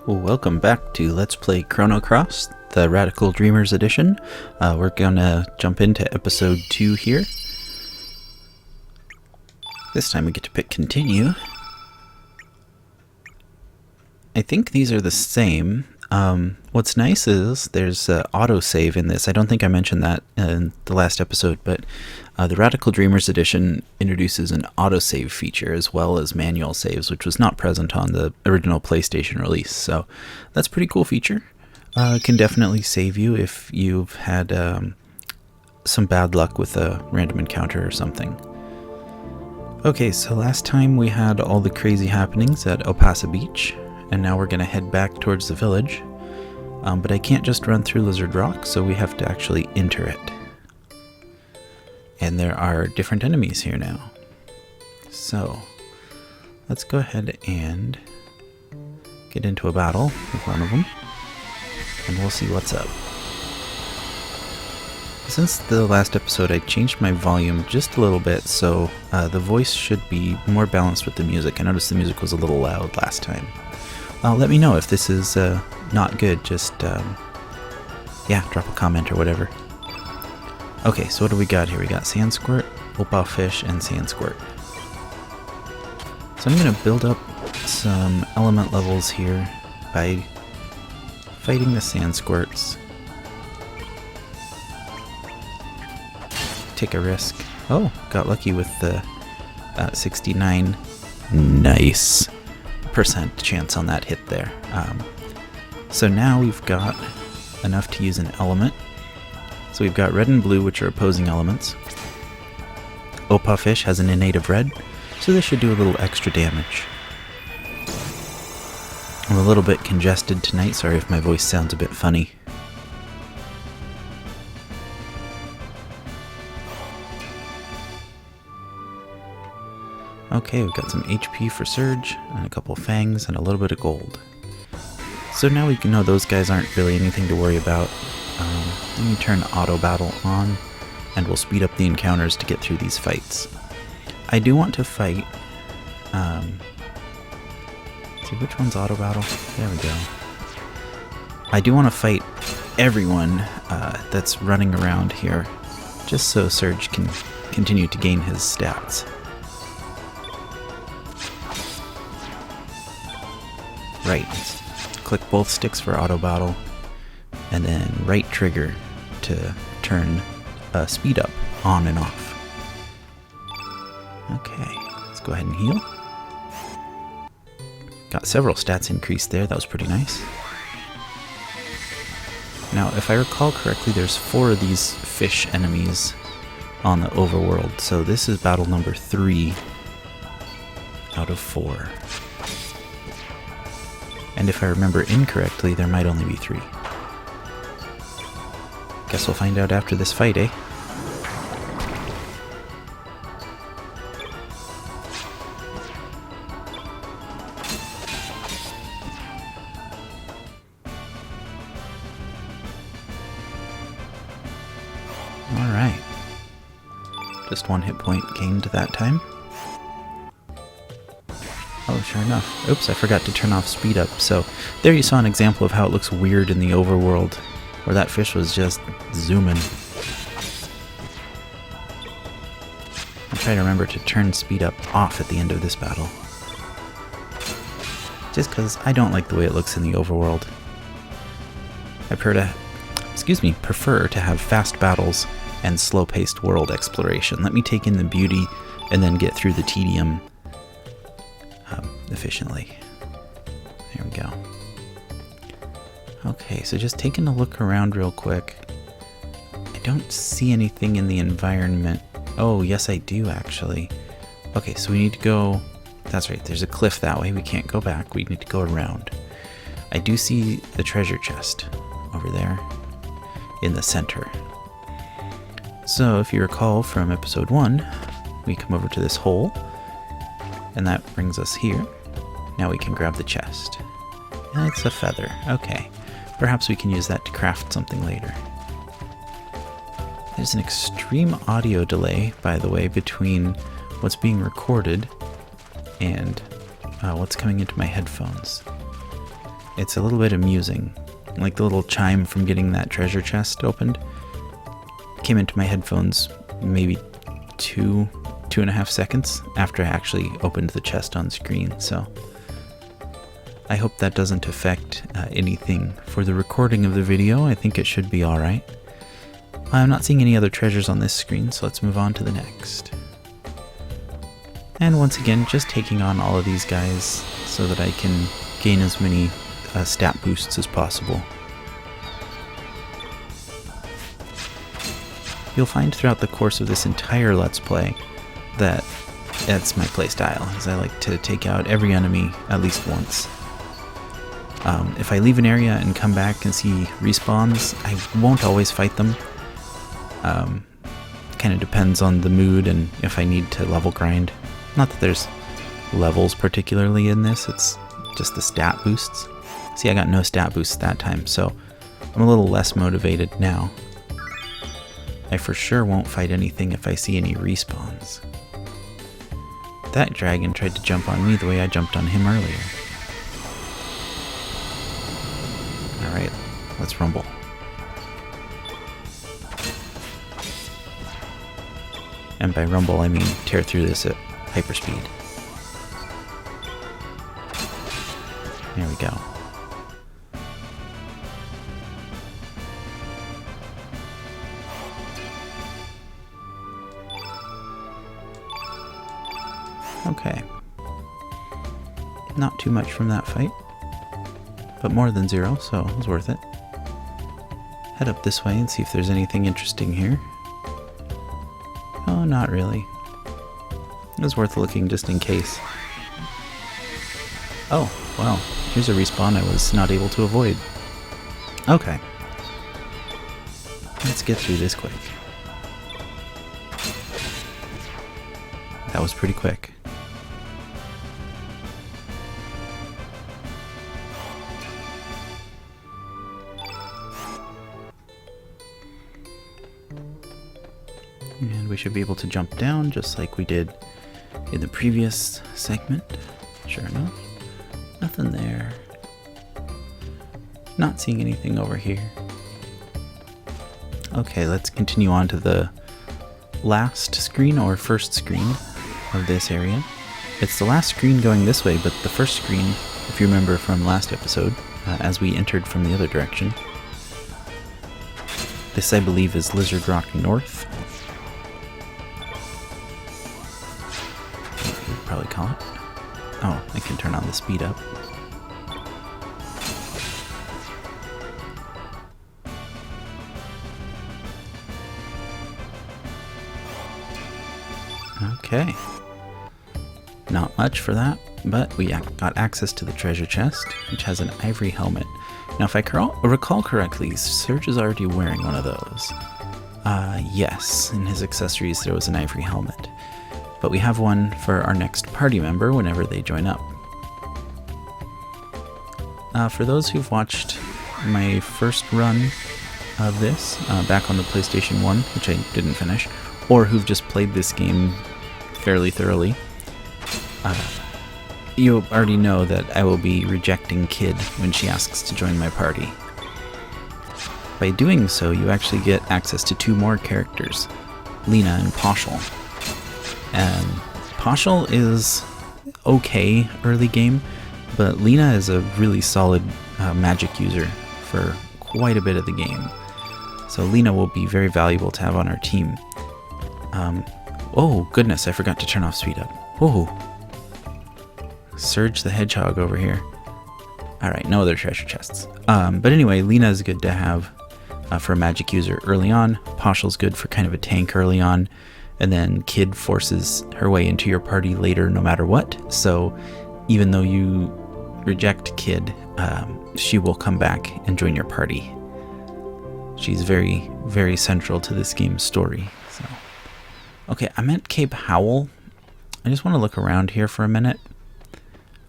Well, welcome back to Let's Play Chrono Cross, the Radical Dreamers edition. We're gonna jump into episode 2 here. This time we get to pick continue. I think these are the same. What's nice is there's autosave in this. I don't think I mentioned that in the last episode, but the Radical Dreamers edition introduces an autosave feature as well as manual saves, which was not present on the original PlayStation release. So that's a pretty cool feature. It can definitely save you if you've had some bad luck with a random encounter or something. Okay, so last time we had all the crazy happenings at Opassa Beach, and now we're going to head back towards the village. But I can't just run through Lizard Rock, so we have to actually enter it. And there are different enemies here now. So, let's go ahead and get into a battle with one of them, and we'll see what's up. Since the last episode, I changed my volume just a little bit, so the voice should be more balanced with the music. I noticed the music was a little loud last time. Let me know if this is not good. Just, yeah, drop a comment or whatever. Okay, so what do we got here? We got Sand Squirt, Opal Fish, and Sand Squirt. So I'm going to build up some element levels here by fighting the Sand Squirts. Take a risk. Oh, got lucky with the 69. Nice % chance on that hit there. So now we've got enough to use an element. So we've got red and blue, which are opposing elements. Opal Fish has an innate of red, so this should do a little extra damage. I'm a little bit congested tonight, sorry if my voice sounds a bit funny. Okay, we've got some HP for Surge, and a couple fangs, and a little bit of gold. So now we know those guys aren't really anything to worry about. Let me turn Auto Battle on, and we'll speed up the encounters to get through these fights. I do want to fight... see, which one's Auto Battle? There we go. I do want to fight everyone that's running around here, just so Surge can continue to gain his stats. Right, click both sticks for auto battle, and then right trigger to turn speed up on and off. Okay, let's go ahead and heal. Got several stats increased there, that was pretty nice. Now, if I recall correctly, there's 4 of these fish enemies on the overworld, so this is battle number 3 out of 4. And if I remember incorrectly, there might only be 3. Guess we'll find out after this fight, eh? Alright. Just 1 hit point gained that time. Oh, sure enough. Oops, I forgot to turn off speed up. So there you saw an example of how it looks weird in the overworld, where that fish was just zooming. I'll try to remember to turn speed up off at the end of this battle, just because I don't like the way it looks in the overworld. I prefer to have fast battles and slow-paced world exploration. Let me take in the beauty and then get through the tedium efficiently. There we go. Okay, so just taking a look around real quick. I don't see anything in the environment. Oh, yes I do actually. Okay, so we need to go... That's right, there's a cliff that way. We can't go back. We need to go around. I do see the treasure chest over there in the center. So if you recall from episode 1, we come over to this hole, and that brings us here. Now we can grab the chest. It's a feather. Okay. Perhaps we can use that to craft something later. There's an extreme audio delay, by the way, between what's being recorded and what's coming into my headphones. it's a little bit amusing. Like the little chime from getting that treasure chest opened came into my headphones maybe 2.5 seconds after I actually opened the chest on screen, so I hope that doesn't affect anything for the recording of the video. I think it should be alright. I'm not seeing any other treasures on this screen, so let's move on to the next. And once again, just taking on all of these guys so that I can gain as many stat boosts as possible. You'll find throughout the course of this entire Let's Play that that's my playstyle, as I like to take out every enemy at least once. If I leave an area and come back and see respawns, I won't always fight them. Kind of depends on the mood and if I need to level grind. Not that there's levels particularly in this, it's just the stat boosts. See, I got no stat boosts that time, so I'm a little less motivated now. I for sure won't fight anything if I see any respawns. That dragon tried to jump on me the way I jumped on him earlier. Alright, let's rumble. And by rumble I mean tear through this at hyperspeed. There we go. Okay. Not too much from that fight, but more than 0, so it was worth it. Head up this way and see if there's anything interesting here. Oh, not really. It was worth looking just in case. Oh, wow. Here's a respawn I was not able to avoid. Okay. Let's get through this quick. That was pretty quick. And we should be able to jump down just like we did in the previous segment. Sure enough. Nothing there. Not seeing anything over here. Okay, let's continue on to the last screen or first screen of this area. It's the last screen going this way, but the first screen, if you remember from last episode, as we entered from the other direction. This, I believe, is Lizard Rock North. Probably call it. Oh, I can turn on the speed up. Okay. Not much for that, but we got access to the treasure chest, which has an ivory helmet. Now, if I recall correctly, Serge is already wearing one of those. Yes, in his accessories there was an ivory helmet. But we have one for our next party member whenever they join up. For those who've watched my first run of this, back on the PlayStation 1, which I didn't finish, or who've just played this game fairly thoroughly, you already know that I will be rejecting Kid when she asks to join my party. By doing so, you actually get access to 2 more characters, Lena and Poshel. And Poshel is okay early game, but Lena is a really solid magic user for quite a bit of the game. So Lena will be very valuable to have on our team. Oh goodness, I forgot to turn off speed up. Whoa. Surge the Hedgehog over here. Alright, no other treasure chests. But anyway, Lena is good to have for a magic user early on. Poshel's good for kind of a tank early on. And then Kid forces her way into your party later no matter what. So even though you reject Kid, she will come back and join your party. She's very, very central to this game's story. So, okay, I'm at Cape Howell. I just want to look around here for a minute.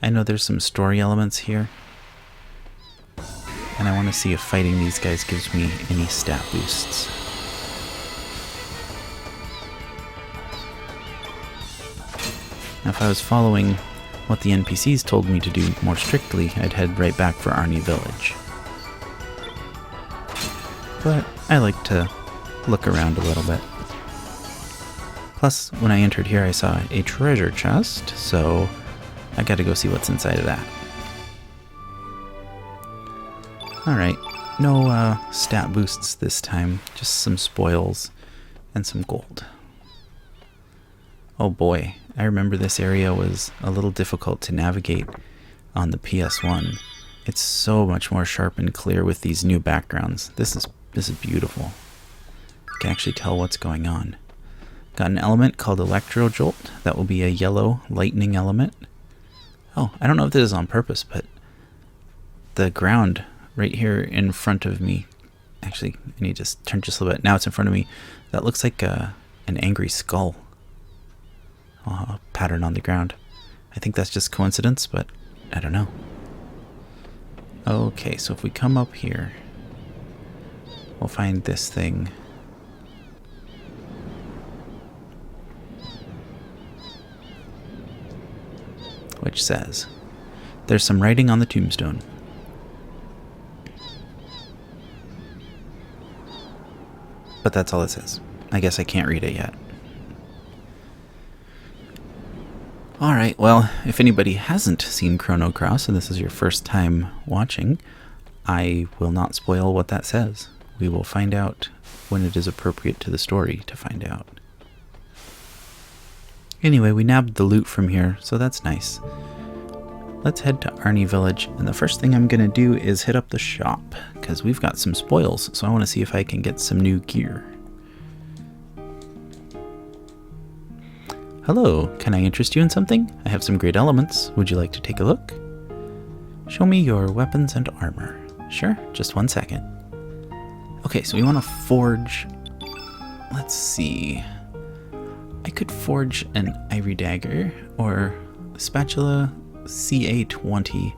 I know there's some story elements here. And I want to see if fighting these guys gives me any stat boosts. Now, if I was following what the NPCs told me to do more strictly, I'd head right back for Arnie Village. But I like to look around a little bit. Plus, when I entered here, I saw a treasure chest, so I gotta go see what's inside of that. Alright, no stat boosts this time, just some spoils and some gold. Oh boy, I remember this area was a little difficult to navigate on the PS1. It's so much more sharp and clear with these new backgrounds. This is beautiful. You can actually tell what's going on. Got an element called Electro Jolt. That will be a yellow lightning element. Oh, I don't know if this is on purpose, but the ground right here in front of me, actually, I need to turn just a little bit. Now it's in front of me. That looks like an angry skull pattern on the ground. I think that's just coincidence, but I don't know. Okay, so if we come up here, we'll find this thing. Which says, there's some writing on the tombstone. But that's all it says. I guess I can't read it yet. Alright, well, if anybody hasn't seen Chrono Cross and this is your first time watching, I will not spoil what that says. We will find out when it is appropriate to the story to find out. Anyway, we nabbed the loot from here, so that's nice. Let's head to Arnie Village, and the first thing I'm going to do is hit up the shop, because we've got some spoils, so I want to see if I can get some new gear. Hello, can I interest you in something? I have some great elements. Would you like to take a look? Show me your weapons and armor. Sure, just 1 second. Okay, so we want to forge... Let's see... I could forge an ivory dagger, or spatula CA20.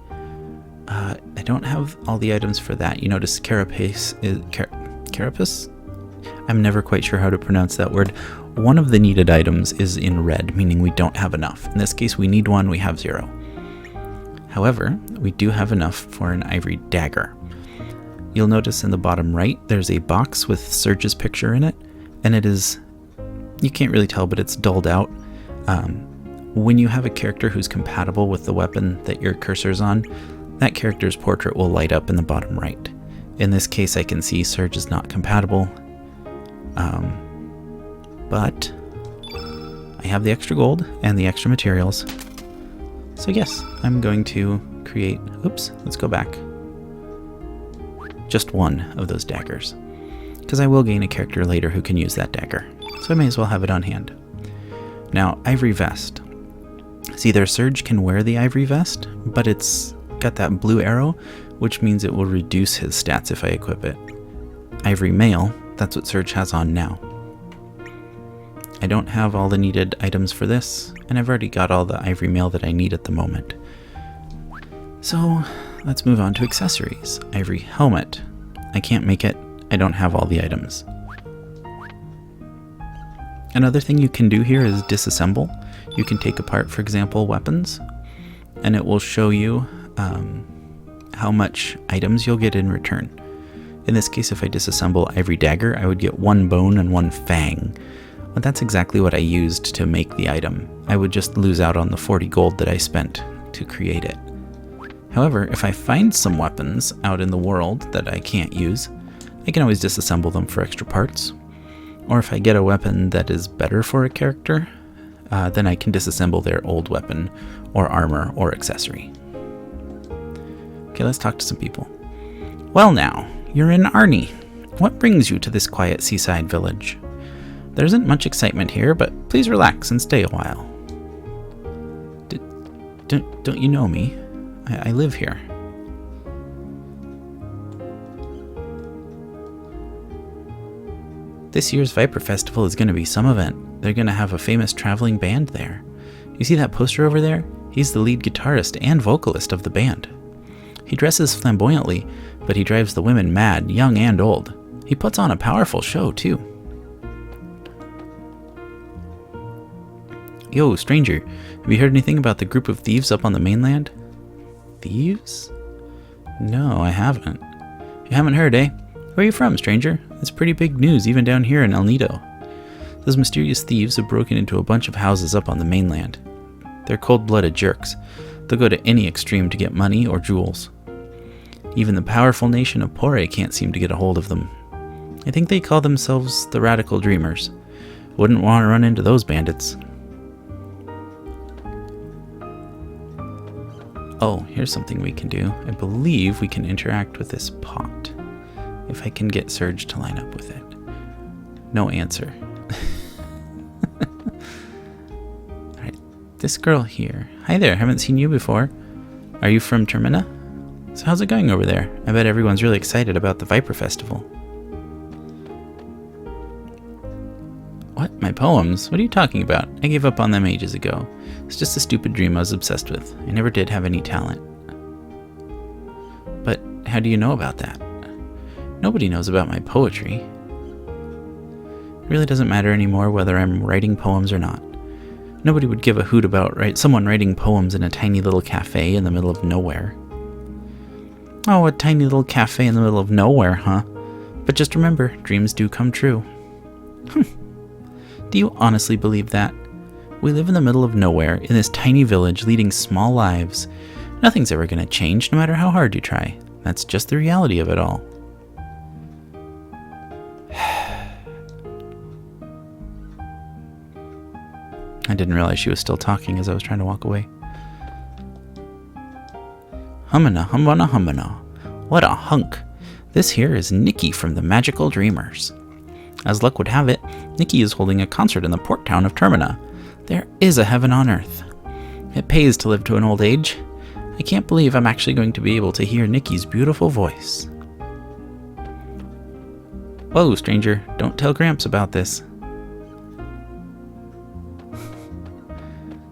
I don't have all the items for that. You notice carapace is... carapace? I'm never quite sure how to pronounce that word. One of the needed items is in red, meaning we don't have enough. In this case, we need 1, we have 0. However, we do have enough for an ivory dagger. You'll notice in the bottom right, there's a box with Surge's picture in it, and it is, you can't really tell, but it's dulled out. When you have a character who's compatible with the weapon that your cursor's on, that character's portrait will light up in the bottom right. In this case, I can see Surge is not compatible. But I have the extra gold and the extra materials. So yes, I'm going to create, oops, let's go back. Just 1 of those daggers. Because I will gain a character later who can use that dagger. So I may as well have it on hand. Now, Ivory Vest. See, their Surge can wear the Ivory Vest, but it's got that blue arrow, which means it will reduce his stats if I equip it. Ivory Mail, that's what Surge has on now. I don't have all the needed items for this, and I've already got all the ivory mail that I need at the moment. So, let's move on to accessories. Ivory helmet. I can't make it. I don't have all the items. Another thing you can do here is disassemble. You can take apart, for example, weapons, and it will show you how much items you'll get in return. In this case, if I disassemble Ivory Dagger, I would get 1 bone and 1 fang. But that's exactly what I used to make the item. I would just lose out on the 40 gold that I spent to create it. However, if I find some weapons out in the world that I can't use, I can always disassemble them for extra parts. Or if I get a weapon that is better for a character, then I can disassemble their old weapon, or armor, or accessory. Okay, let's talk to some people. Well now, you're in Arnie. What brings you to this quiet seaside village? There isn't much excitement here, but please relax and stay a while. Don't you know me? I live here. This year's Viper Festival is going to be some event. They're going to have a famous traveling band there. You see that poster over there? He's the lead guitarist and vocalist of the band. He dresses flamboyantly, but he drives the women mad, young and old. He puts on a powerful show, too. Yo, stranger, have you heard anything about the group of thieves up on the mainland? Thieves? No, I haven't. You haven't heard, eh? Where are you from, stranger? It's pretty big news even down here in El Nido. Those mysterious thieves have broken into a bunch of houses up on the mainland. They're cold-blooded jerks. They'll go to any extreme to get money or jewels. Even the powerful nation of Pore can't seem to get a hold of them. I think they call themselves the Radical Dreamers. Wouldn't want to run into those bandits. Oh, here's something we can do. I believe we can interact with this pot. If I can get Surge to line up with it. No answer. Alright, this girl here. Hi there, haven't seen you before. Are you from Termina? So how's it going over there? I bet everyone's really excited about the Viper Festival. What? My poems? What are you talking about? I gave up on them ages ago. It's just a stupid dream I was obsessed with. I never did have any talent. But how do you know about that? Nobody knows about my poetry. It really doesn't matter anymore whether I'm writing poems or not. Nobody would give a hoot about someone writing poems in a tiny little cafe in the middle of nowhere. Oh, a tiny little cafe in the middle of nowhere, huh? But just remember, dreams do come true. Do you honestly believe that? We live in the middle of nowhere, in this tiny village, leading small lives. Nothing's ever going to change, no matter how hard you try. That's just the reality of it all. I didn't realize she was still talking as I was trying to walk away. Hummina, hummina, hummina. What a hunk. This here is Nikki from the Magical Dreamers. As luck would have it, Nikki is holding a concert in the port town of Termina. There is a heaven on earth. It pays to live to an old age. I can't believe I'm actually going to be able to hear Nikki's beautiful voice. Whoa, stranger, don't tell Gramps about this.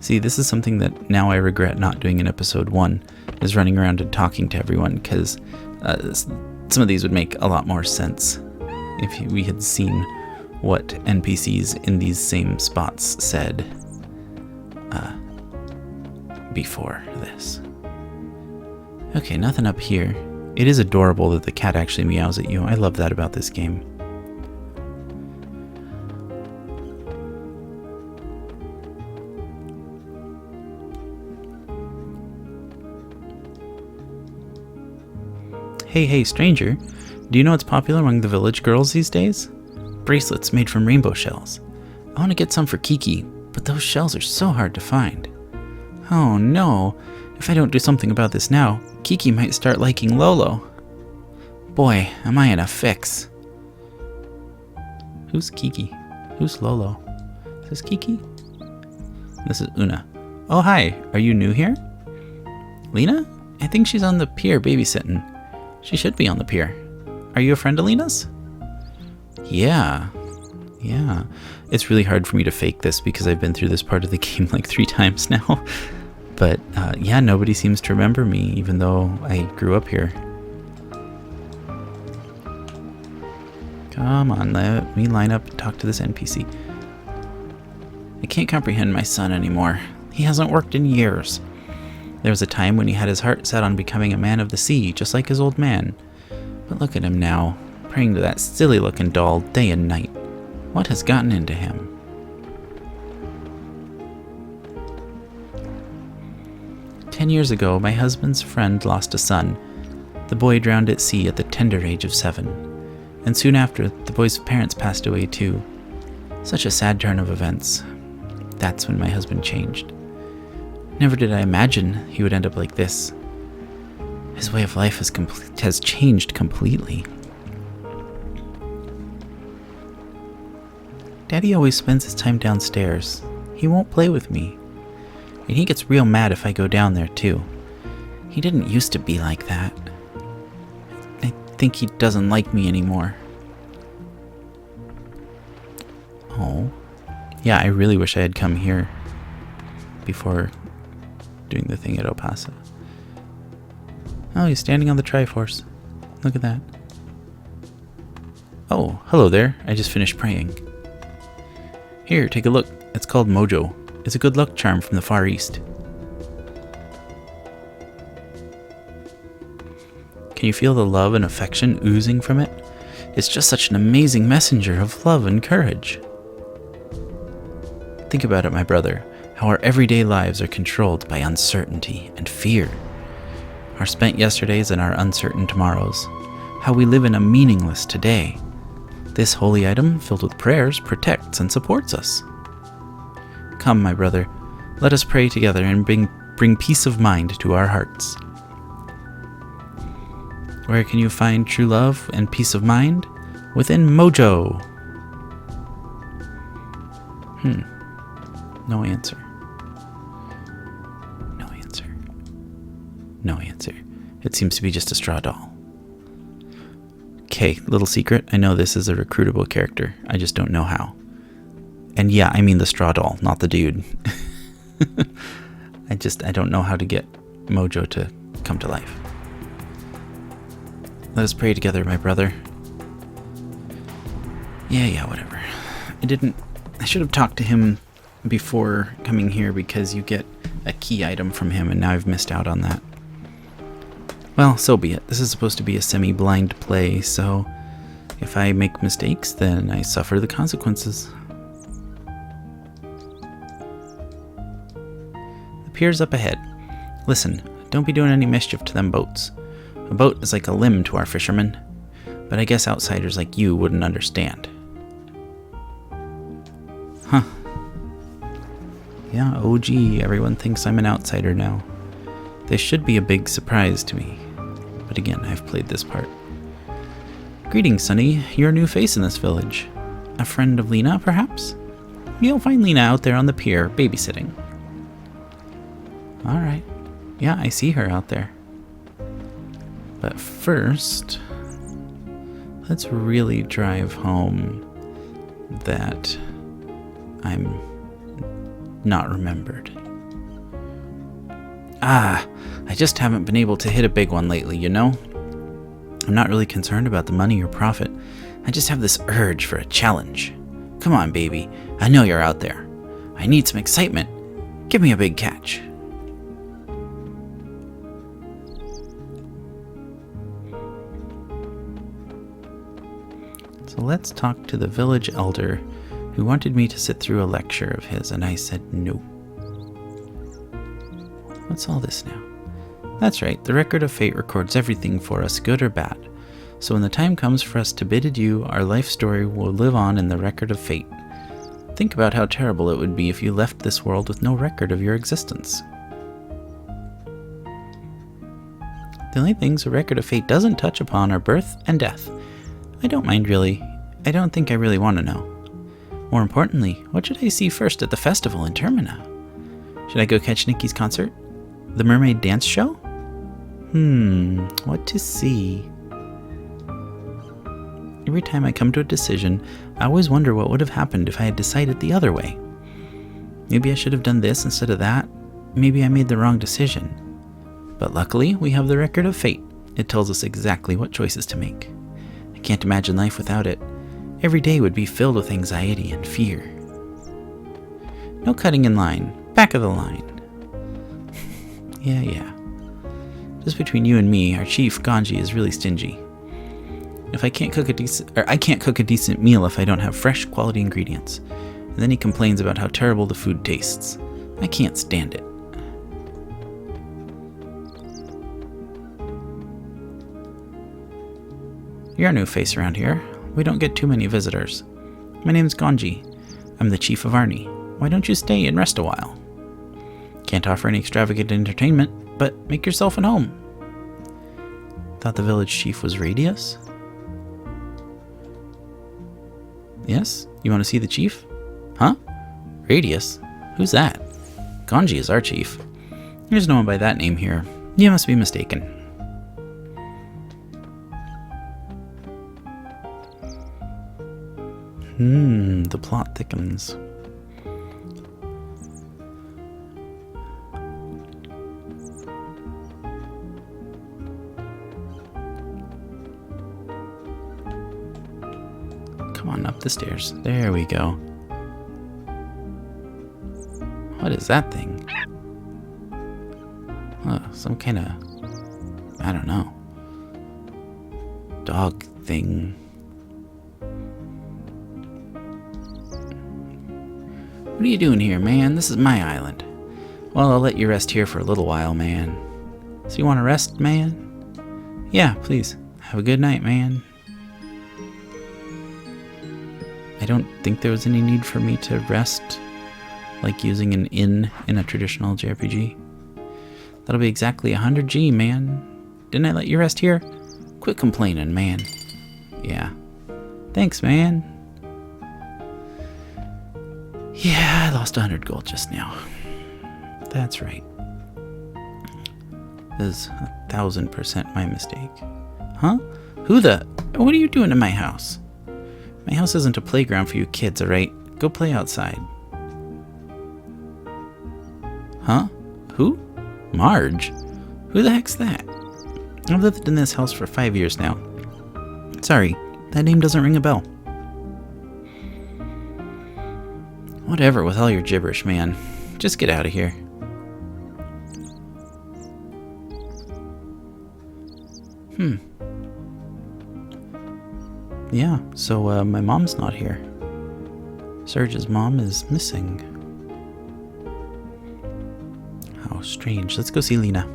See, this is something that now I regret not doing in episode 1, is running around and talking to everyone, because some of these would make a lot more sense if we had seen what NPCs in these same spots said before this. Okay, nothing up here. It is adorable that the cat actually meows at you. I love that about this game. Hey, stranger. Do you know what's popular among the village girls these days? Bracelets made from rainbow shells. I want to get some for Kiki, but those shells are so hard to find. Oh no, if I don't do something about this now, Kiki might start liking Lolo. Boy, am I in a fix. Who's Kiki? Who's Lolo? Is this Kiki? This is Una. Oh hi, are you new here? Lena? I think she's on the pier babysitting. She should be on the pier. Are you a friend of Lena's? Yeah. It's really hard for me to fake this because I've been through this part of the game like 3 times now. But yeah, nobody seems to remember me, even though I grew up here. Come on, let me line up and talk to this NPC. I can't comprehend my son anymore. He hasn't worked in years. There was a time when he had his heart set on becoming a man of the sea, just like his old man. But look at him now, praying to that silly-looking doll day and night. What has gotten into him? "10 years ago, my husband's friend lost a son. The boy drowned at sea at the tender age of 7. And soon after, the boy's parents passed away too. Such a sad turn of events. That's when my husband changed. Never did I imagine he would end up like this. His way of life has changed completely. Daddy always spends his time downstairs. He won't play with me. And he gets real mad if I go down there too. He didn't used to be like that. I think he doesn't like me anymore." Oh. Yeah, I really wish I had come here before doing the thing at Opassa. Oh, he's standing on the Triforce. Look at that. Oh, hello there. I just finished praying. Here, take a look. It's called Mojo. is a good luck charm from the Far East. Can you feel the love and affection oozing from it? It's just such an amazing messenger of love and courage. Think about it, my brother, how our everyday lives are controlled by uncertainty and fear. Our spent yesterdays and our uncertain tomorrows. How we live in a meaningless today. This holy item, filled with prayers, protects and supports us. Come, my brother, let us pray together and bring peace of mind to our hearts. Where can you find true love and peace of mind? Within Mojo. No answer. No answer. No answer. It seems to be just a straw doll. Okay, little secret. I know this is a recruitable character. I just don't know how. And yeah, I mean the straw doll, not the dude. I don't know how to get Mojo to come to life. Let us pray together, my brother. Yeah, whatever. I should have talked to him before coming here because you get a key item from him and now I've missed out on that. Well, so be it. This is supposed to be a semi-blind play, so if I make mistakes, then I suffer the consequences. The pier's up ahead. Listen, don't be doing any mischief to them boats. A boat is like a limb to our fishermen, but I guess outsiders like you wouldn't understand. Huh. Yeah, oh gee, everyone thinks I'm an outsider now. This should be a big surprise to me. But again, I've played this part. Greetings, Sonny. You're a new face in this village. A friend of Lena, perhaps? You'll find Lena out there on the pier, babysitting. Alright. Yeah, I see her out there. But first, let's really drive home that I'm not remembered. I just haven't been able to hit a big one lately, you know? I'm not really concerned about the money or profit. I just have this urge for a challenge. Come on, baby. I know you're out there. I need some excitement. Give me a big catch. So let's talk to the village elder who wanted me to sit through a lecture of his, and I said no. What's all this now? That's right, the Record of Fate records everything for us, good or bad. So when the time comes for us to bid adieu, our life story will live on in the Record of Fate. Think about how terrible it would be if you left this world with no record of your existence. The only things a Record of Fate doesn't touch upon are birth and death. I don't mind really. I don't think I really want to know. More importantly, what should I see first at the festival in Termina? Should I go catch Nikki's concert? The mermaid dance show? What to see? Every time I come to a decision, I always wonder what would have happened if I had decided the other way. Maybe I should have done this instead of that. Maybe I made the wrong decision. But luckily, we have the Record of Fate. It tells us exactly what choices to make. I can't imagine life without it. Every day would be filled with anxiety and fear. No cutting in line. Back of the line. Yeah. Just between you and me, our chief, Ganji, is really stingy. I can't cook a decent meal if I don't have fresh, quality ingredients. And then he complains about how terrible the food tastes. I can't stand it. You're a new face around here. We don't get too many visitors. My name's Ganji. I'm the chief of Arni. Why don't you stay and rest a while? Can't offer any extravagant entertainment, but make yourself at home. Thought the village chief was Radius? Yes? You want to see the chief? Huh? Radius? Who's that? Ganji is our chief. There's no one by that name here. You must be mistaken. The plot thickens. Come on up the stairs. There we go. What is that thing? Some kind of, I don't know, dog thing. What are you doing here, man? This is my island. Well, I'll let you rest here for a little while, man. So you want to rest, man? Yeah, please. Have a good night, man. I don't think there was any need for me to rest, like using an inn in a traditional JRPG. That'll be exactly 100 G, man. Didn't I let you rest here? Quit complaining, man. Yeah. Thanks, man. Yeah, I lost 100 gold just now. That's right. This is 1000% my mistake. Huh? What are you doing in my house? My house isn't a playground for you kids, alright? Go play outside. Huh? Who? Marge? Who the heck's that? I've lived in this house for 5 years now. Sorry, that name doesn't ring a bell. Whatever with all your gibberish, man. Just get out of here. Yeah, so my mom's not here. Serge's mom is missing. How strange. Let's go see Lena.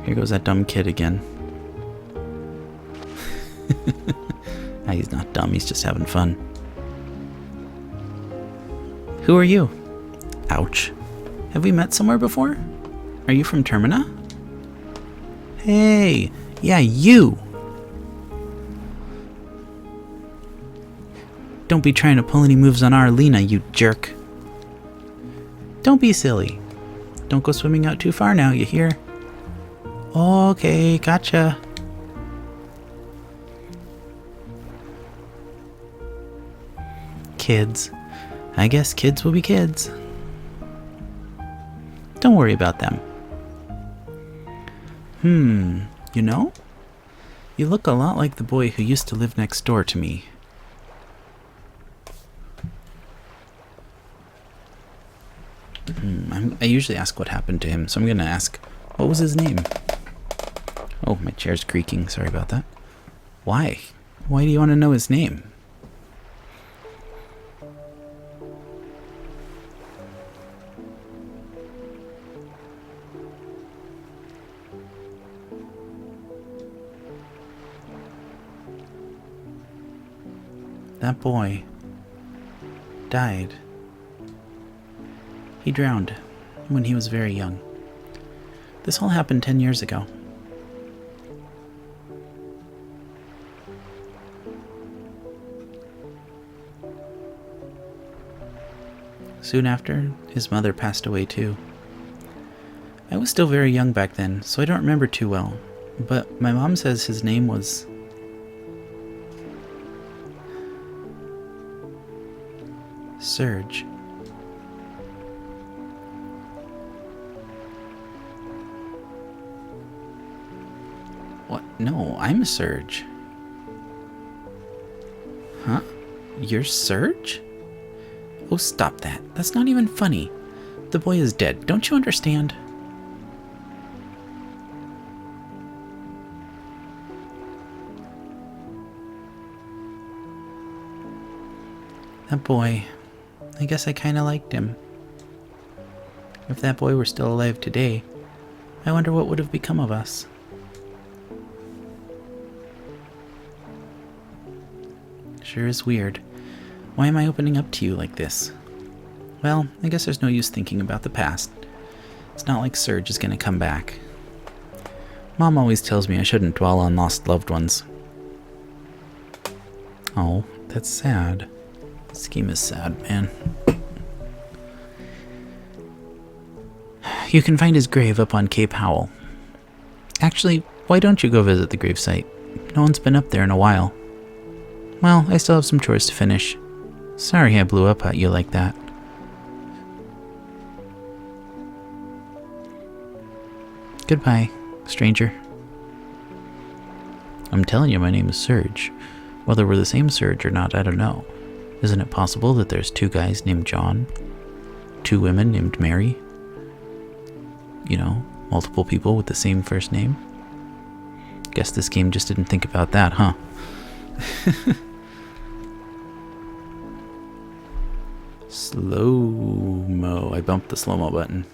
Here goes that dumb kid again. He's not dumb, he's just having fun. Who are you? Ouch. Have we met somewhere before? Are you from Termina? Hey! Yeah, you! Don't be trying to pull any moves on our Lena, you jerk. Don't be silly. Don't go swimming out too far now, you hear? Okay, gotcha. Kids. I guess kids will be kids. Don't worry about them. You know? You look a lot like the boy who used to live next door to me. I usually ask what happened to him, so I'm gonna ask, what was his name? Oh, my chair's creaking. Sorry about that. Why? Why do you want to know his name? That boy died. He drowned when he was very young. This all happened 10 years ago. Soon after, his mother passed away too. I was still very young back then, so I don't remember too well, but my mom says his name was Serge. What? No, I'm Serge. Huh? You're Serge? Oh, stop that. That's not even funny. The boy is dead. Don't you understand? That boy, I guess I kinda liked him. If that boy were still alive today, I wonder what would have become of us. Sure is weird. Why am I opening up to you like this? Well, I guess there's no use thinking about the past. It's not like Serge is gonna come back. Mom always tells me I shouldn't dwell on lost loved ones. Oh, that's sad. This game is sad, man. You can find his grave up on Cape Howell. Actually, why don't you go visit the gravesite? No one's been up there in a while. Well, I still have some chores to finish. Sorry I blew up at you like that. Goodbye, stranger. I'm telling you, my name is Serge. Whether we're the same Serge or not, I don't know. Isn't it possible that there's two guys named John? 2 women named Mary. You know, multiple people with the same first name. Guess this game just didn't think about that, huh? Slow-mo. I bumped the slow-mo button.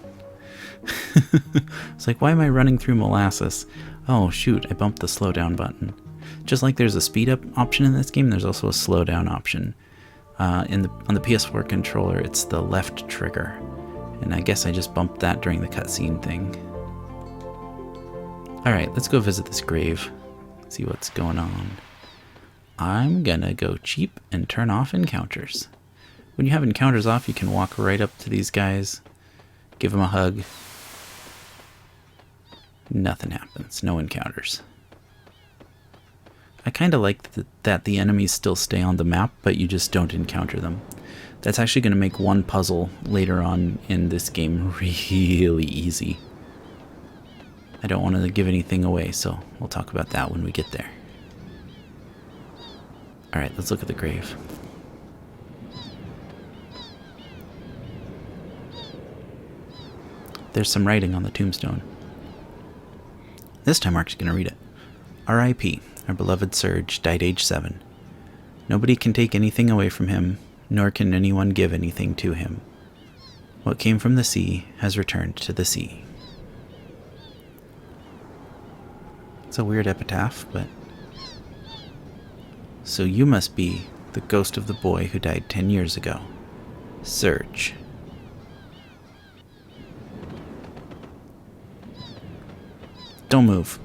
It's like, why am I running through molasses? Oh, shoot, I bumped the slow-down button. Just like there's a speed-up option in this game, there's also a slow-down option. On the PS4 controller, it's the left trigger. And I guess I just bumped that during the cutscene thing. Alright, let's go visit this grave. See what's going on. I'm gonna go cheap and turn off encounters. When you have encounters off, you can walk right up to these guys, give them a hug. Nothing happens. No encounters. I kind of like that the enemies still stay on the map, but you just don't encounter them. That's actually going to make one puzzle later on in this game really easy. I don't want to give anything away, so we'll talk about that when we get there. Alright, let's look at the grave. There's some writing on the tombstone. This time Mark's going to read it. R.I.P. Our beloved Serge died age 7. Nobody can take anything away from him, nor can anyone give anything to him. What came from the sea has returned to the sea. It's a weird epitaph, but... So you must be the ghost of the boy who died 10 years ago. Serge. Don't move.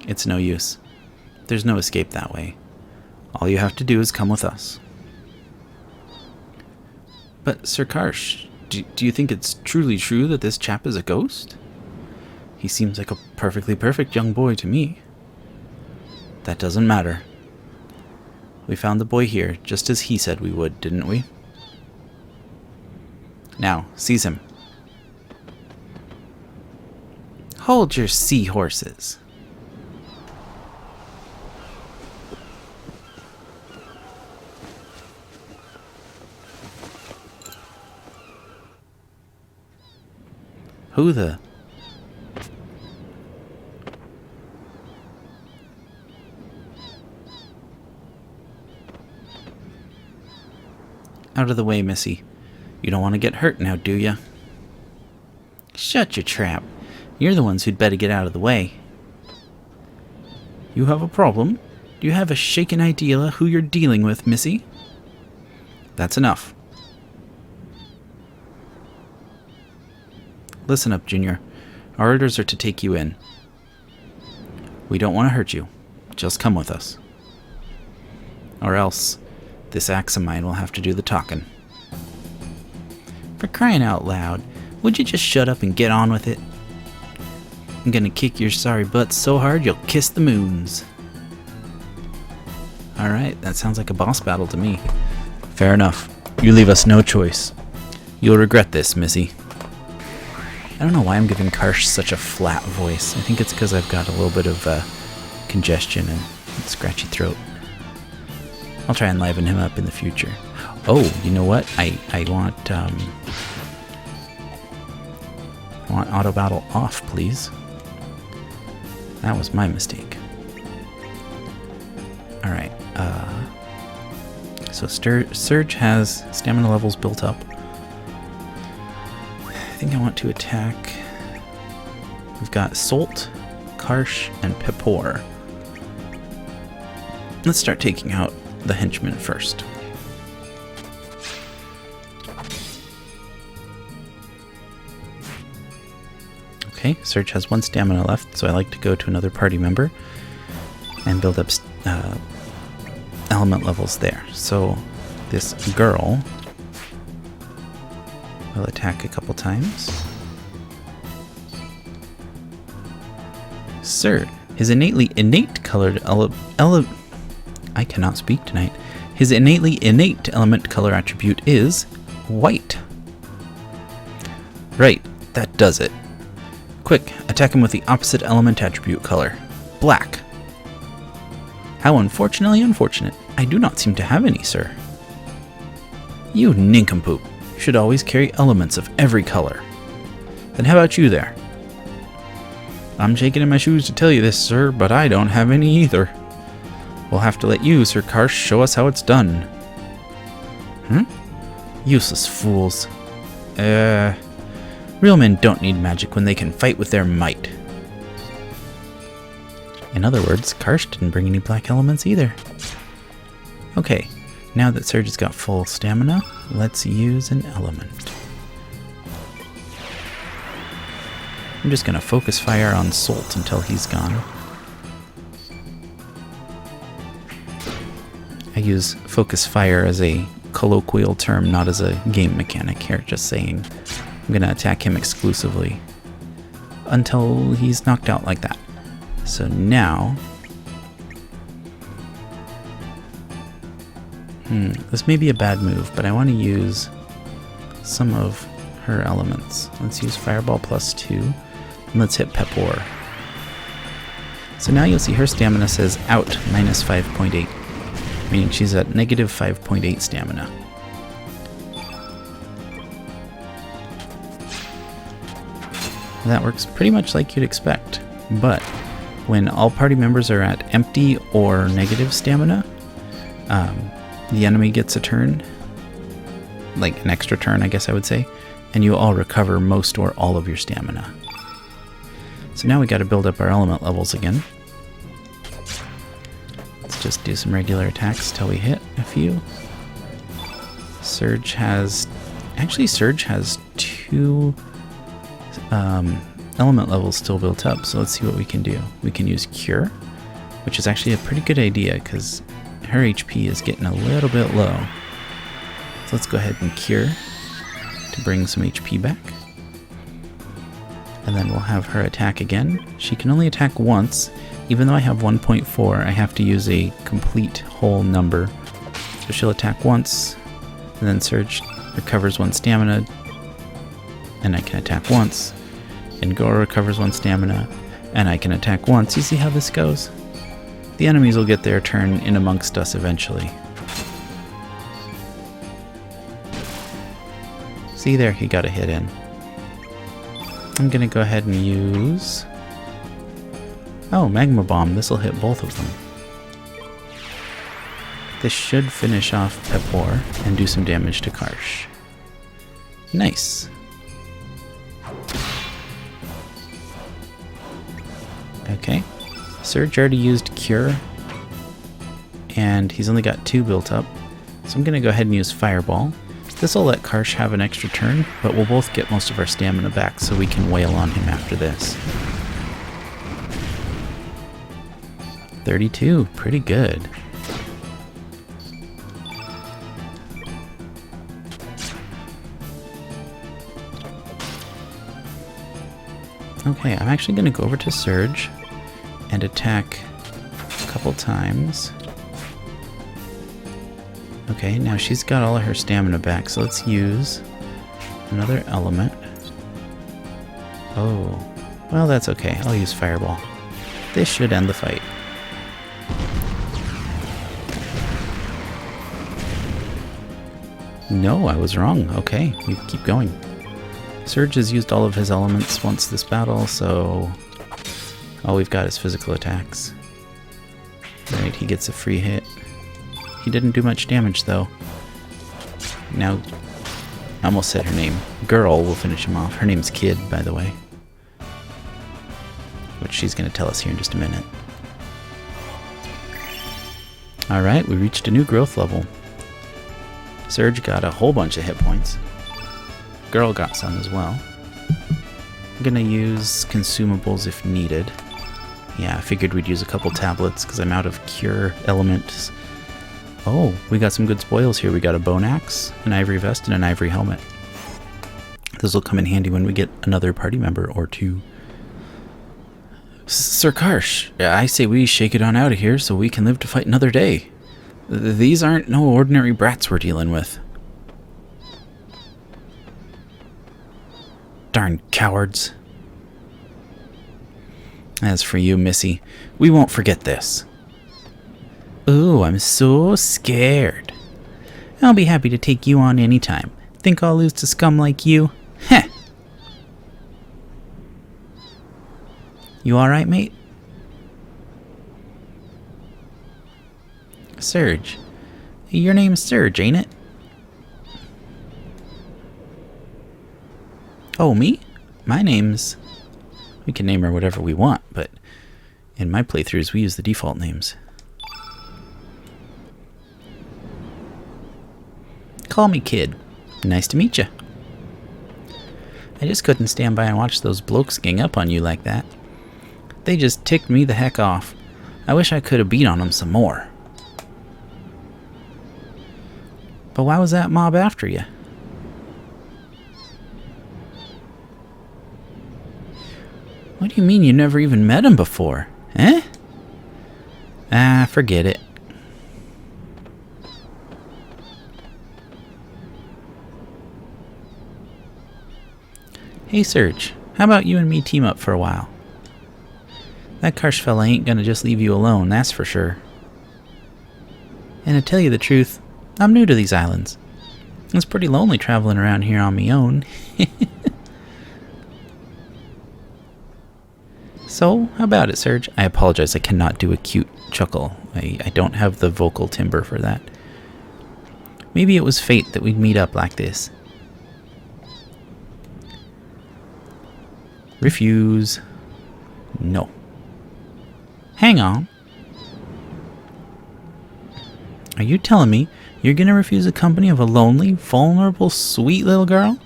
It's no use. There's no escape that way. All you have to do is come with us. But, Sir Karsh, do you think it's truly true that this chap is a ghost? He seems like a perfectly perfect young boy to me. That doesn't matter. We found the boy here, just as he said we would, didn't we? Now, seize him. Hold your seahorses. Who the... Out of the way, Missy. You don't want to get hurt now, do ya? Shut your trap. You're the ones who'd better get out of the way. You have a problem? Do you have a shaken idea who you're dealing with, Missy? That's enough. Listen up, Junior. Our orders are to take you in. We don't want to hurt you. Just come with us. Or else, this axe of mine will have to do the talking. For crying out loud, would you just shut up and get on with it? I'm gonna kick your sorry butt so hard you'll kiss the moons. Alright, that sounds like a boss battle to me. Fair enough. You leave us no choice. You'll regret this, Missy. I don't know why I'm giving Karsh such a flat voice. I think it's because I've got a little bit of congestion and scratchy throat. I'll try and liven him up in the future. Oh, you know what? I want auto battle off, please. That was my mistake. Alright, so Serge has stamina levels built up. I think I want to attack... We've got Salt, Karsh, and Pepor. Let's start taking out the henchmen first. Okay, Serge has 1 stamina left, so I like to go to another party member and build up element levels there. So this girl will attack a couple times. Sir, his innate colored I cannot speak tonight. His innate element color attribute is white. Right, that does it. Quick, attack him with the opposite element attribute color, black. How unfortunately unfortunate. I do not seem to have any, sir. You nincompoop. You should always carry elements of every color. Then how about you there? I'm shaking in my shoes to tell you this, sir, but I don't have any either. We'll have to let you, Sir Karsh, show us how it's done. Useless fools. Real men don't need magic when they can fight with their might. In other words, Karsh didn't bring any black elements either. Okay, now that Surge has got full stamina, let's use an element. I'm just going to focus fire on Solt until he's gone. I use focus fire as a colloquial term, not as a game mechanic here, just saying I'm going to attack him exclusively until he's knocked out like that. So now, this may be a bad move, but I want to use some of her elements. Let's use Fireball +2, and let's hit Pepor. So now you'll see her stamina says out -5.8, meaning she's at -5.8 stamina. That works pretty much like you'd expect, but when all party members are at empty or negative stamina, the enemy gets a turn, like an extra turn, I guess I would say, and you all recover most or all of your stamina. So now we got to build up our element levels again. Let's just do some regular attacks till we hit a few. Surge has 2 element levels still built up, so let's see what we can do. We can use Cure, which is actually a pretty good idea because her HP is getting a little bit low. So let's go ahead and Cure to bring some HP back. And then we'll have her attack again. She can only attack once. Even though I have 1.4, I have to use a complete whole number. So she'll attack once, and then Surge recovers 1 stamina, and I can attack once. And Goro recovers 1 stamina, and I can attack once. You see how this goes? The enemies will get their turn in amongst us eventually. See there, he got a hit in. I'm gonna go ahead and use... Oh, Magma Bomb. This will hit both of them. This should finish off Pepor and do some damage to Karsh. Nice. Okay. Surge already used Cure, and he's only got 2 built up, so I'm going to go ahead and use Fireball. This will let Karsh have an extra turn, but we'll both get most of our stamina back so we can wail on him after this. 32, pretty good. Okay, I'm actually going to go over to Surge and attack a couple times. Okay, now she's got all of her stamina back, so let's use another element. Oh, well that's okay, I'll use Fireball. This should end the fight. No, I was wrong. Okay, we keep going. Surge has used all of his elements once this battle, so all we've got is physical attacks. Right, he gets a free hit. He didn't do much damage, though. Now, I almost said her name. Girl will finish him off. Her name's Kid, by the way. Which she's going to tell us here in just a minute. Alright, we reached a new growth level. Surge got a whole bunch of hit points. Girl got some as well. I'm going to use consumables if needed. Yeah, I figured we'd use a couple tablets because I'm out of Cure elements. Oh, we got some good spoils here. We got a Bone Axe, an Ivory Vest, and an Ivory Helmet. This will come in handy when we get another party member or 2. Sir Karsh, I say we shake it on out of here so we can live to fight another day. These aren't no ordinary brats we're dealing with. Darn cowards. As for you, Missy, we won't forget this. Ooh, I'm so scared. I'll be happy to take you on any time. Think I'll lose to scum like you? Heh! You alright, mate? Serge. Your name's Serge, ain't it? Oh, me? My name's... We can name her whatever we want, but in my playthroughs we use the default names. Call me Kid. Nice to meet you. I just couldn't stand by and watch those blokes gang up on you like that. They just ticked me the heck off. I wish I could have beat on them some more. But why was that mob after you? What do you mean you never even met him before? Eh? Ah, forget it. Hey Serge, how about you and me team up for a while? That Karsh fella ain't gonna just leave you alone, that's for sure. And to tell you the truth, I'm new to these islands. It's pretty lonely traveling around here on me own. So, how about it, Serge? I apologize, I cannot do a cute chuckle. I don't have the vocal timbre for that. Maybe it was fate that we'd meet up like this. Refuse. No. Hang on. Are you telling me you're gonna refuse the company of a lonely, vulnerable, sweet little girl?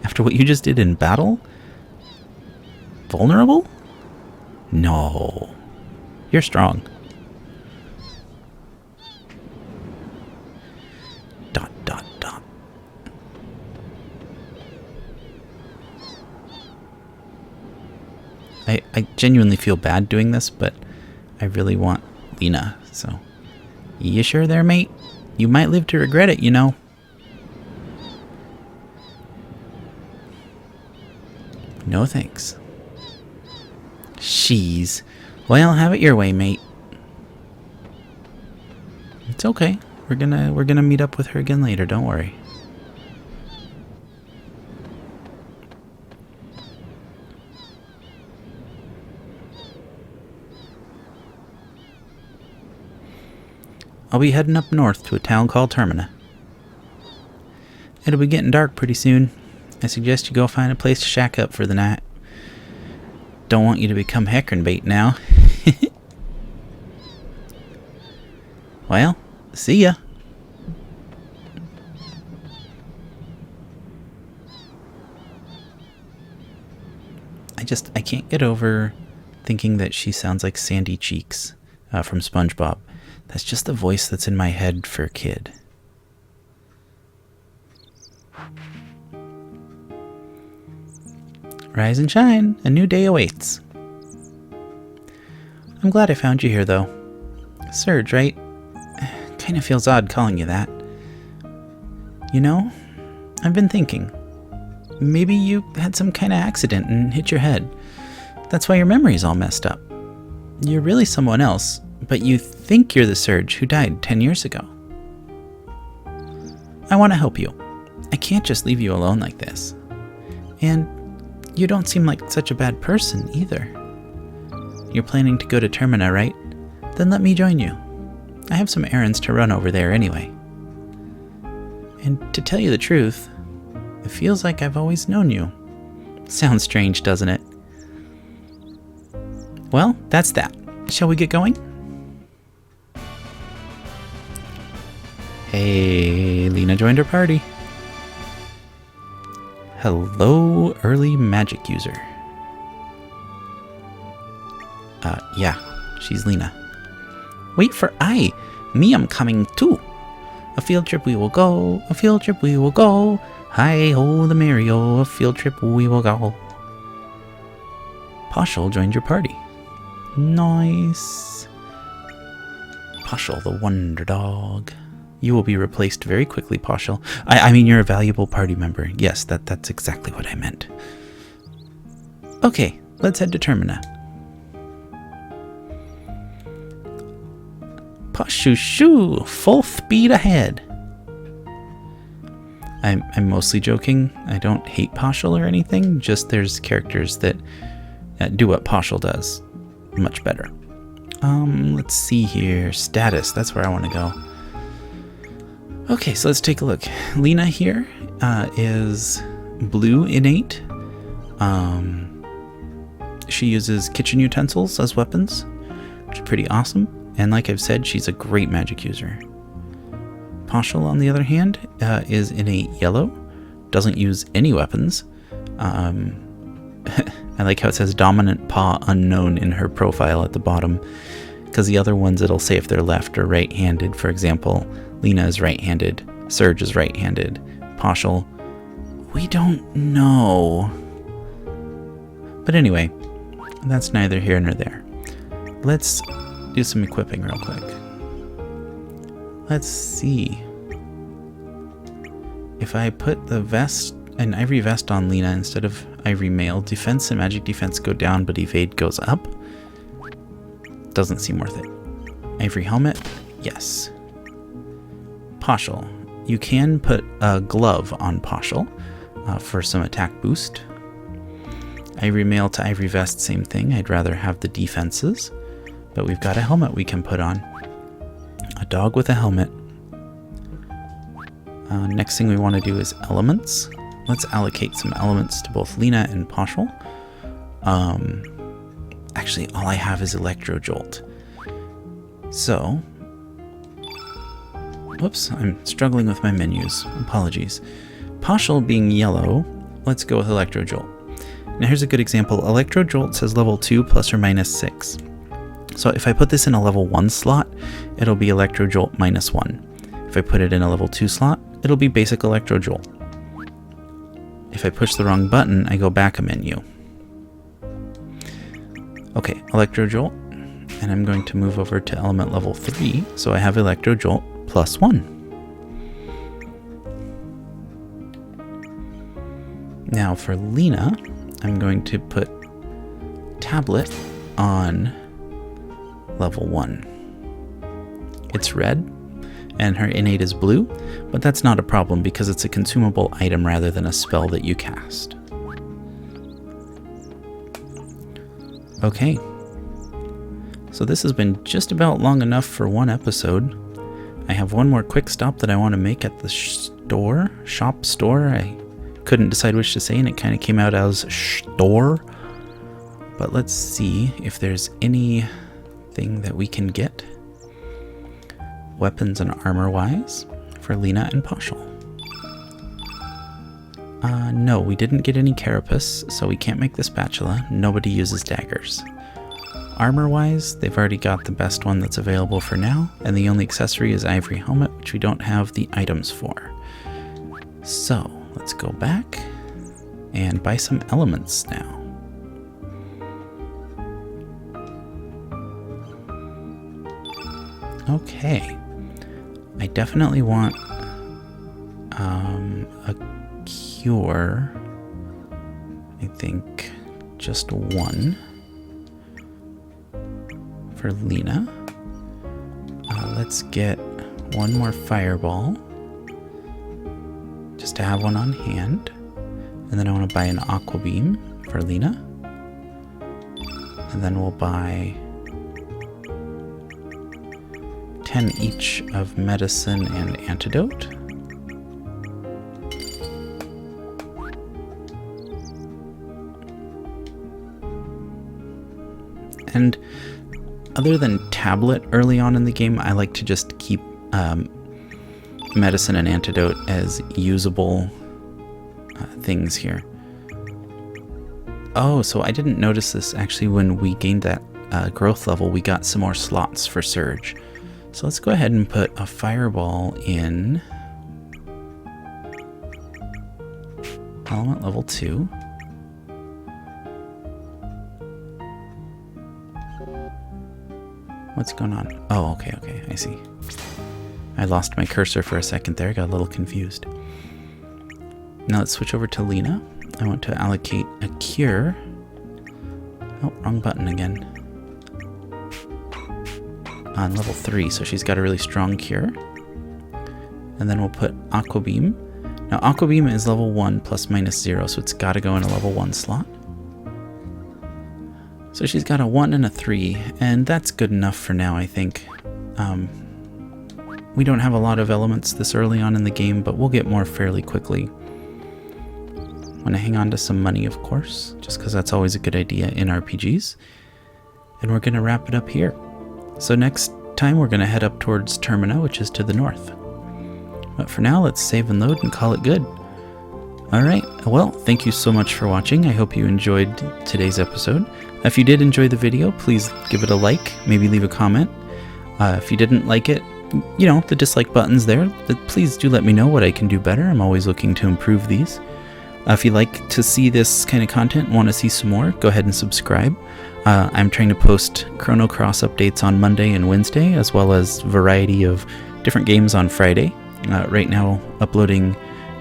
After what you just did in battle? Vulnerable? No. You're strong. Dot, dot, dot. I genuinely feel bad doing this, but I really want Lena, so... You sure there, mate? You might live to regret it, you know. No thanks. She's... Well, have it your way, mate. It's okay. We're gonna meet up with her again later, don't worry. I'll be heading up north to a town called Termina. It'll be getting dark pretty soon. I suggest you go find a place to shack up for the night. Don't want you to become heckern bait now. Well, see ya. I can't get over thinking that she sounds like Sandy Cheeks from SpongeBob. That's just the voice that's in my head for a kid. Rise and shine, a new day awaits. I'm glad I found you here, though. Serge, right? Kinda feels odd calling you that. You know, I've been thinking. Maybe you had some kind of accident and hit your head. That's why your memory's all messed up. You're really someone else, but you think you're the Serge who died 10 years ago. I want to help you. I can't just leave you alone like this. And you don't seem like such a bad person either. You're planning to go to Termina, right? Then let me join you. I have some errands to run over there anyway. And to tell you the truth, it feels like I've always known you. Sounds strange, doesn't it? Well, that's that. Shall we get going? Hey, Lena joined her party. Hello, early magic user. Yeah, she's Lena. Wait for I. Me, I'm coming too. A field trip we will go, a field trip we will go. Hi-ho the Mario, a field trip we will go. Poshel joined your party. Nice. Poshel, the wonder dog. You will be replaced very quickly, Poshel. I mean, you're a valuable party member. Yes, that's exactly what I meant. Okay, let's head to Termina. Posh-shoo-shoo, full speed ahead. I'm mostly joking. I don't hate Pashal or anything, just there's characters that do what Pashal does much better. Let's see here. Status, that's where I want to go. Okay, so let's take a look. Lena here is blue innate. She uses kitchen utensils as weapons, which is pretty awesome. And like I've said, she's a great magic user. Pashal, on the other hand, is innate yellow, doesn't use any weapons. I like how it says dominant paw unknown in her profile at the bottom, because the other ones it'll say if they're left or right-handed. For example, Lena is right-handed, Surge is right-handed, Pashal, we don't know. But anyway, that's neither here nor there. Let's do some equipping real quick. Let's see. If I put the vest, an Ivory Vest on Lena instead of Ivory Mail, defense and magic defense go down, but evade goes up. Doesn't seem worth it. Ivory Helmet, yes. Pashal, you can put a glove on Pashal for some attack boost. Ivory Mail to Ivory Vest, same thing. I'd rather have the defenses, but we've got a helmet we can put on. A dog with a helmet. Next thing we want to do is elements. Let's allocate some elements to both Lena and Pashal. Actually, all I have is Electro Jolt. So, whoops, I'm struggling with my menus. Apologies. Pashal being yellow, let's go with Electro Jolt. Now here's a good example. Electro Jolt says level 2 plus or minus 6. So if I put this in a level 1 slot, it'll be Electro Jolt minus 1. If I put it in a level 2 slot, it'll be basic Electro Jolt. If I push the wrong button, I go back a menu. Okay, Electro Jolt, and I'm going to move over to element level 3, so I have Electro Jolt plus 1. Now for Lena, I'm going to put Tablet on level 1. It's red, and her innate is blue, but that's not a problem because it's a consumable item rather than a spell that you cast. Okay, so this has been just about long enough for one episode. I have one more quick stop that I want to make at the shop store. I couldn't decide which to say, and it kind of came out as store. But let's see if there's anything that we can get, weapons and armor wise, for Lena and Pashal. No, we didn't get any carapace, so we can't make the spatula. Nobody uses daggers. Armor wise, they've already got the best one that's available for now, and the only accessory is Ivory Helmet, which we don't have the items for. So let's go back and buy some elements now. Okay, I definitely want a cure. I think just one for Lena. Let's get one more fireball just to have one on hand, and then I want to buy an aqua beam for Lena, and then we'll buy 10 each of medicine and antidote. And other than tablet early on in the game, I like to just keep medicine and antidote as usable things here. Oh, so I didn't notice this actually when we gained that growth level. We got some more slots for Surge. So let's go ahead and put a fireball in element level 2. What's going on? Oh, okay, I see. I lost my cursor for a second there, got a little confused. Now let's switch over to Lena. I want to allocate a cure. Oh, wrong button again. On level 3, so she's got a really strong cure. And then we'll put Aqua Beam. Now Aquabeam is level 1 plus minus 0, so it's got to go in a level 1 slot. So she's got a 1 and a 3, and that's good enough for now, I think. We don't have a lot of elements this early on in the game, but we'll get more fairly quickly. Want to hang on to some money, of course, just because that's always a good idea in RPGs. And we're going to wrap it up here. So next time we're going to head up towards Termina, which is to the north. But for now, let's save and load and call it good. Alright, well, thank you so much for watching. I hope you enjoyed today's episode. If you did enjoy the video, please give it a like, maybe leave a comment. If you didn't like it, you know, the dislike button's there. But please do let me know what I can do better. I'm always looking to improve these. If you'd like to see this kind of content and want to see some more, go ahead and subscribe. I'm trying to post Chrono Cross updates on Monday and Wednesday, as well as a variety of different games on Friday. Right now, uploading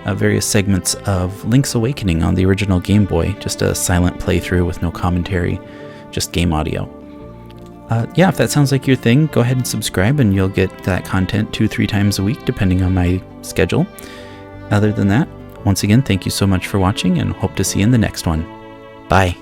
various segments of Link's Awakening on the original Game Boy, just a silent playthrough with no commentary, just game audio. Yeah, if that sounds like your thing, go ahead and subscribe and you'll get that content 2-3 times a week, depending on my schedule. Other than that, once again, thank you so much for watching and hope to see you in the next one. Bye.